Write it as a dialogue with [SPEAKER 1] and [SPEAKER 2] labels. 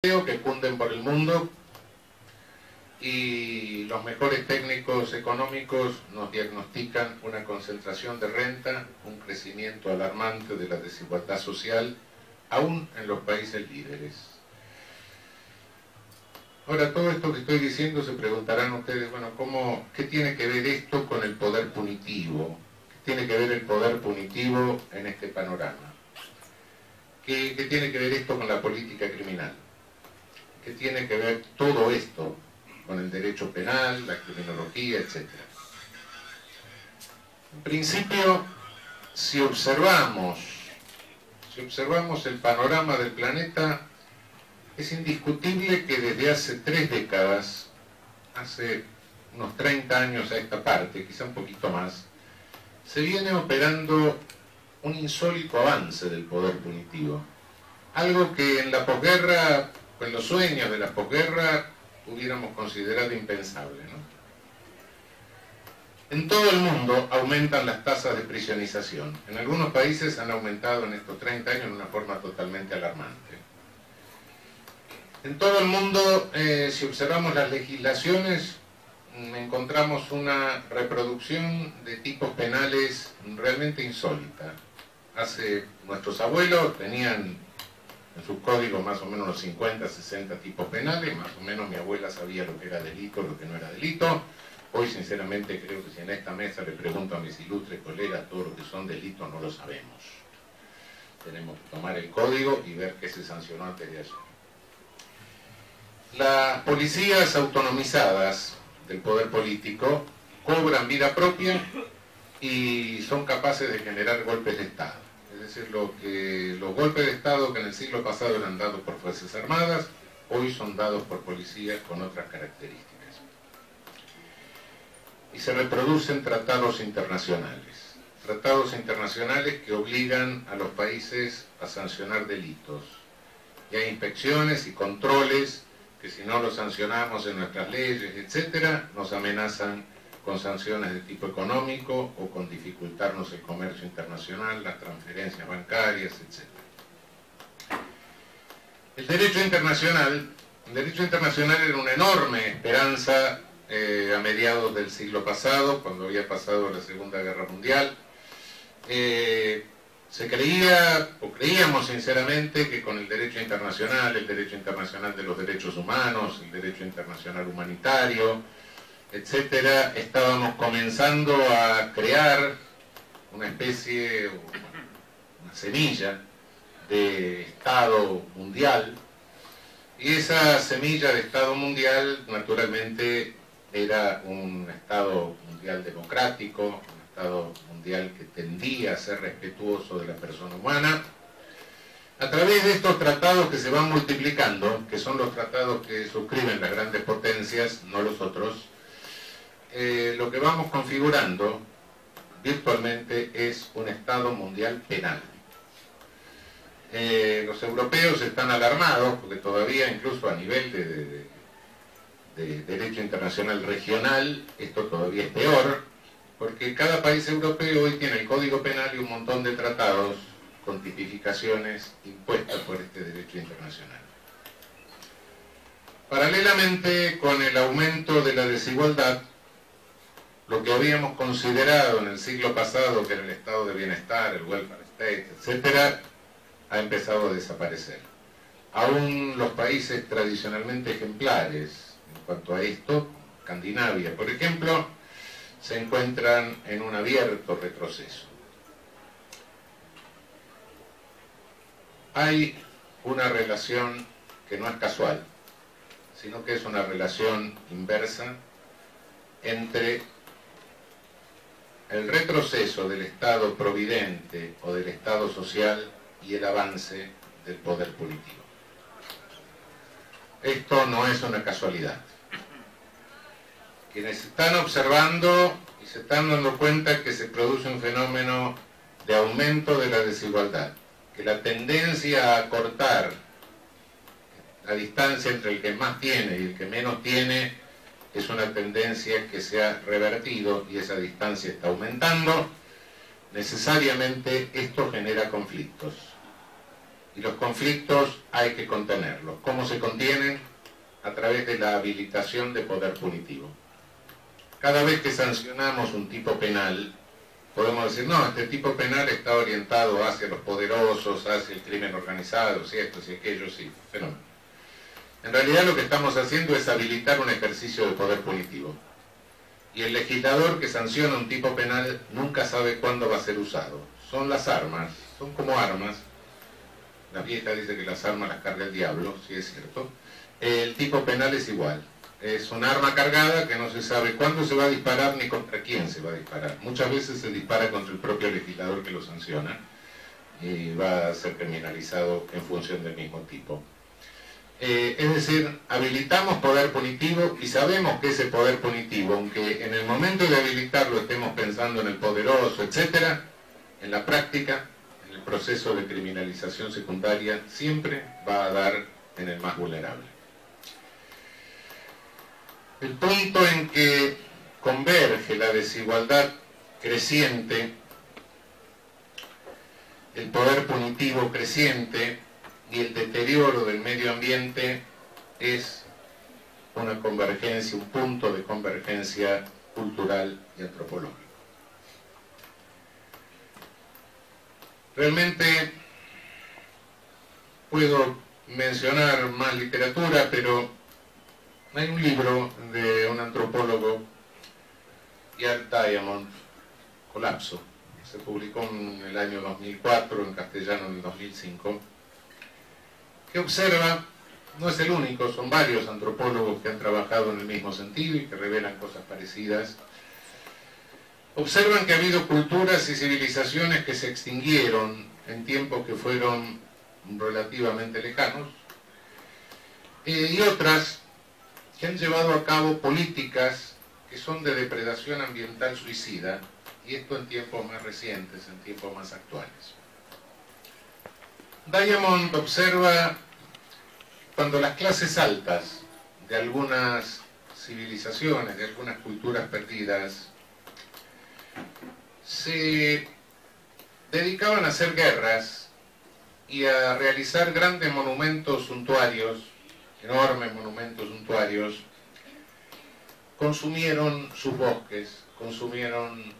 [SPEAKER 1] que cunden por el mundo, y los mejores técnicos económicos nos diagnostican una concentración de renta, un crecimiento alarmante de la desigualdad social, aún en los países líderes. Ahora, todo esto que estoy diciendo, se preguntarán ustedes, bueno, ¿qué tiene que ver esto con el poder punitivo? ¿Qué tiene que ver el poder punitivo en este panorama? ¿Qué tiene que ver esto con la política criminal? ¿Qué tiene que ver todo esto con el derecho penal, la criminología, etcétera? En principio, si observamos el panorama del planeta, es indiscutible que desde hace 3 décadas, hace unos 30 años a esta parte, quizá un poquito más, se viene operando un insólito avance del poder punitivo. Algo que en la posguerra, en los sueños de la posguerra, hubiéramos considerado impensable, ¿no? En todo el mundo aumentan las tasas de prisionización. En algunos países han aumentado en estos 30 años de una forma totalmente alarmante. En todo el mundo, si observamos las legislaciones, encontramos una reproducción de tipos penales realmente insólita. Nuestros abuelos tenían en sus códigos más o menos unos 50, 60 tipos penales, más o menos mi abuela sabía lo que era delito, lo que no era delito. Hoy sinceramente creo que si en esta mesa le pregunto a mis ilustres colegas todo lo que son delitos, no lo sabemos. Tenemos que tomar el código y ver qué se sancionó antes de ayer. Las policías autonomizadas del poder político cobran vida propia y son capaces de generar golpes de Estado. Es decir, los golpes de Estado que en el siglo pasado eran dados por fuerzas armadas, hoy son dados por policías con otras características. Y se reproducen tratados internacionales que obligan a los países a sancionar delitos. Y hay inspecciones y controles que, si no los sancionamos en nuestras leyes, etcétera, nos amenazan con sanciones de tipo económico o con dificultarnos el comercio internacional, las transferencias bancarias, etc. El derecho internacional era una enorme esperanza a mediados del siglo pasado, cuando había pasado la Segunda Guerra Mundial. Se creía, o creíamos sinceramente, que con el derecho internacional de los derechos humanos, el derecho internacional humanitario, etcétera, estábamos comenzando a crear una especie, una semilla de Estado mundial, y esa semilla de Estado mundial naturalmente era un Estado mundial democrático, un Estado mundial que tendía a ser respetuoso de la persona humana. A través de estos tratados que se van multiplicando, que son los tratados que suscriben las grandes potencias, no los otros, lo que vamos configurando virtualmente es un Estado mundial penal. Los europeos están alarmados porque todavía, incluso a nivel de derecho internacional regional, esto todavía es peor, porque cada país europeo hoy tiene el Código Penal y un montón de tratados con tipificaciones impuestas por este derecho internacional. Paralelamente con el aumento de la desigualdad, lo que habíamos considerado en el siglo pasado, que era el estado de bienestar, el welfare state, etcétera, ha empezado a desaparecer. Aún los países tradicionalmente ejemplares en cuanto a esto, Escandinavia, por ejemplo, se encuentran en un abierto retroceso. Hay una relación que no es casual, sino que es una relación inversa entre el retroceso del Estado providente o del Estado social y el avance del poder punitivo. Esto no es una casualidad. Quienes están observando y se están dando cuenta que se produce un fenómeno de aumento de la desigualdad, que la tendencia a acortar la distancia entre el que más tiene y el que menos tiene es una tendencia que se ha revertido y esa distancia está aumentando, necesariamente esto genera conflictos. Y los conflictos hay que contenerlos. ¿Cómo se contienen? A través de la habilitación de poder punitivo. Cada vez que sancionamos un tipo penal, podemos decir, no, este tipo penal está orientado hacia los poderosos, hacia el crimen organizado, si esto, si aquello, sí, fenómeno. En realidad lo que estamos haciendo es habilitar un ejercicio de poder punitivo. Y el legislador que sanciona un tipo penal nunca sabe cuándo va a ser usado. Son las armas, son como armas. La vieja dice que las armas las carga el diablo, sí es cierto. El tipo penal es igual. Es un arma cargada que no se sabe cuándo se va a disparar ni contra quién se va a disparar. Muchas veces se dispara contra el propio legislador que lo sanciona y va a ser criminalizado en función del mismo tipo. Es decir, habilitamos poder punitivo y sabemos que ese poder punitivo, aunque en el momento de habilitarlo estemos pensando en el poderoso, etc., en la práctica, en el proceso de criminalización secundaria, siempre va a dar en el más vulnerable. El punto en que converge la desigualdad creciente, el poder punitivo creciente y el deterioro del medio ambiente es una convergencia, un punto de convergencia cultural y antropológico. Realmente puedo mencionar más literatura, pero hay un libro de un antropólogo, Jack Diamond, Colapso, se publicó en el año 2004, en castellano en el 2005, que observa, no es el único, son varios antropólogos que han trabajado en el mismo sentido y que revelan cosas parecidas. Observan que ha habido culturas y civilizaciones que se extinguieron en tiempos que fueron relativamente lejanos, y otras que han llevado a cabo políticas que son de depredación ambiental suicida, y esto en tiempos más recientes, en tiempos más actuales. Diamond observa cuando las clases altas de algunas civilizaciones, de algunas culturas perdidas, se dedicaban a hacer guerras y a realizar grandes monumentos suntuarios, enormes monumentos suntuarios, consumieron sus bosques, consumieron